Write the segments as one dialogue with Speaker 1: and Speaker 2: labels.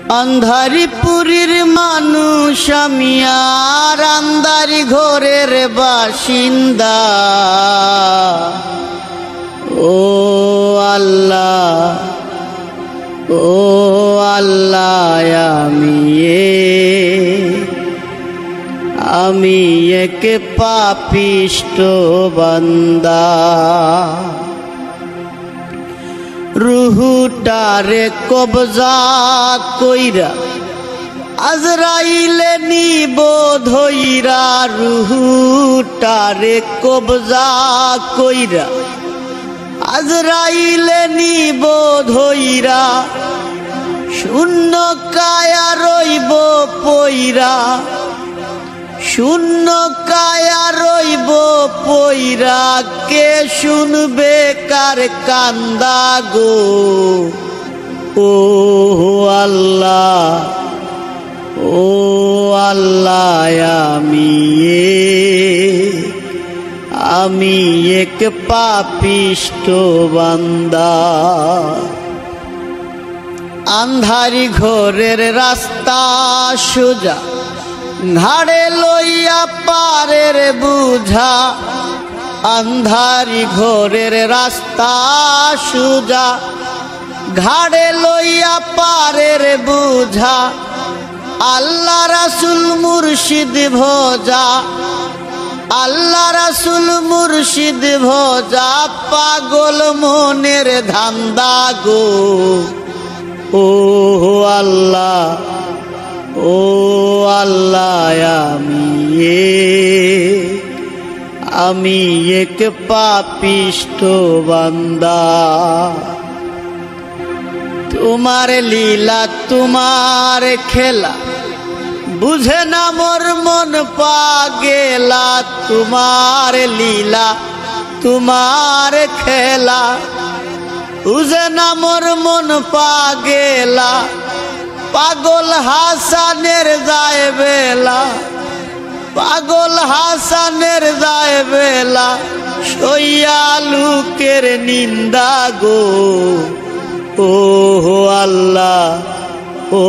Speaker 1: আন্ধারিপুরীর মানুষ আমি আর আন্ধারি ঘরের বাসিন্দা। ও আল্লাহ, ও আল্লাহ, আমি এক পাপিষ্ট বান্দা। রুহুটারে কবজা কইরা আজরাইলে নিব ধইরা। রুহুটারে কবজা কইরা আজরাইলে নিব ধইরা। শূন্য কায়া রইব পইরা, শূন্য কায়া রইব পইরা। কে শুনবে কার কান্দা গো? ও আল্লাহ, ও আল্লাহ, আমি এক পাপিষ্ট বান্দা। আন্ধারি ঘরের রাস্তা সোজা ঘাড়ে লইয়া পারের বুঝা। আন্ধারি ঘরের রাস্তা সোজা ঘাড়ে লইয়া পারের বুঝা। আল্লাহ রাসূল মুর্শিদ ভোজা, আল্লাহ রাসূল মুর্শিদ ভোজা। পাগল মনের ধান্দা গো। ও আল্লাহ, ও আল্লাহ, আমি এক পাপিষ্ট বান্দা। তোমার লীলা তোমার খেলা বুঝে না মোর মন পাগেলা। তোমার লীলা তোমার খেলা বুঝে না মোর মন পাগেলা। পাগল হাসানের যায় বেলা, পাগল হাসানের যায় বেলা। সইয়া লোকের নিন্দা গো। ও আল্লাহ, ও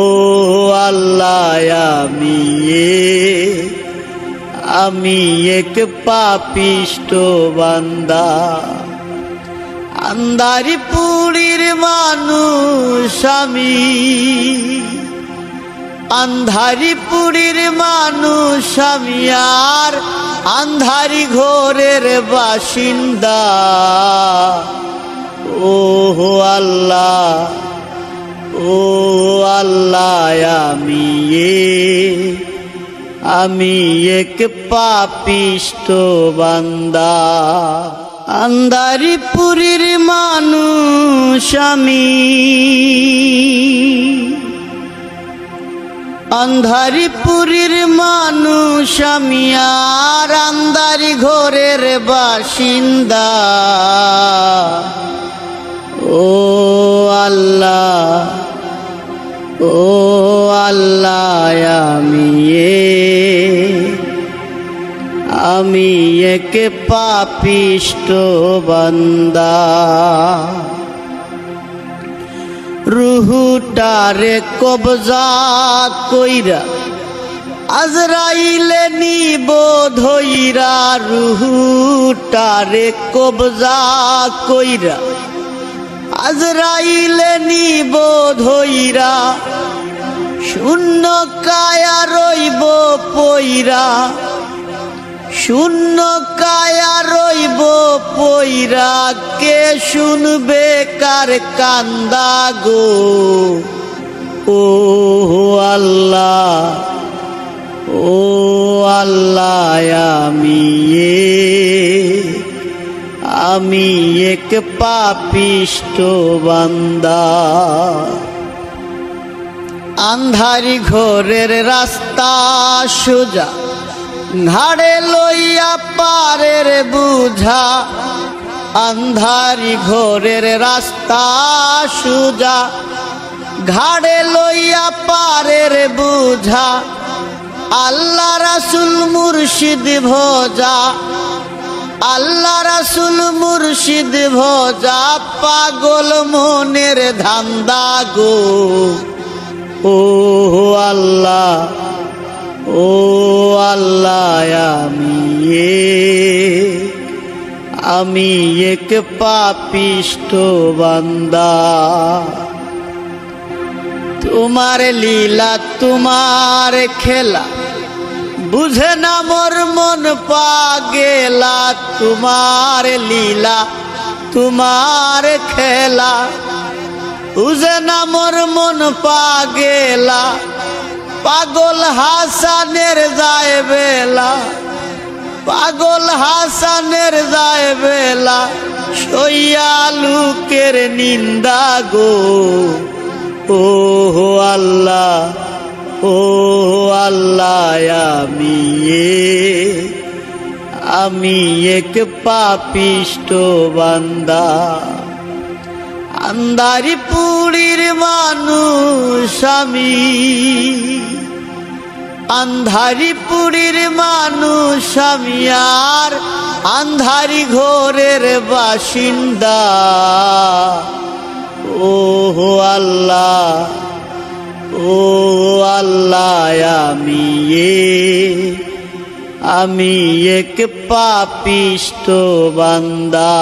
Speaker 1: আল্লাহ, আমি এক পাপিষ্ট বান্দা। আন্ধারিপুরীর মানুষ আমি, আন্ধারিপুরীর মানুষ আমি আর আন্ধারি ঘরের বাসিন্দা। ও আল্লাহ, ও আল্লাহ, আমি এক পাপিষ্ট বান্দা। আন্ধারিপুরীর মানুষ আমি, আন্ধারিপুরীর মানুষ আমি আর আন্ধারি ঘরের বাসিন্দা। ও আল্লাহ, ও আল্লাহ, আমি এক পাপিষ্ট বান্দা। রুহুটারে কবজা কইরা আজরাইলে নিব ধইরা। রুহুটারে কবজা কইরা আজরাইলে নিব ধইরা। শূন্য কায়া রইব পইরা, শূন্য কায়া রইব পইরা। কে শুনবে কার কান্দা গো? ও আল্লাহ, ও আল্লাহ, আমি এক পাপিষ্ট বান্দা। আন্ধারি ঘরের রাস্তা সোজা ঘাড়ে লইয়া পারের বুঝা। আন্ধারি ঘরের রাস্তা সোজা ঘাড়ে লইয়া পারের বুঝা। আল্লাহ রাসূল মুর্শিদ ভোজা, আল্লাহ রাসূল মুর্শিদ ভোজা। পাগল মনের ধান্দা গো। ও আল্লাহ, ও আল্লাহ, আমি এক পাপিষ্ঠ বান্দা। তোমার লীলা তোমার খেলা বুঝে না মোর মন পাগেলা। তোমার লীলা তোমার খেলা বুঝে না মোর মন পাগেলা। পাগল হাসানের যায় বেলা, পাগল হাসানের যায় বেলা, সইয়া লোকের নিন্দা গো। ও আল্লাহ, ও আল্লাহ, আমি এক পাপিষ্ঠ বান্দা। আন্ধারি পুরীর মানুষ আমি, আন্ধারি পুরীর মানুষ আমি, আর আন্ধারি ঘরের বাসিন্দা। ও আল্লাহ, ও আল্লাহ, আমি এক পাপিষ্ঠ বান্দা।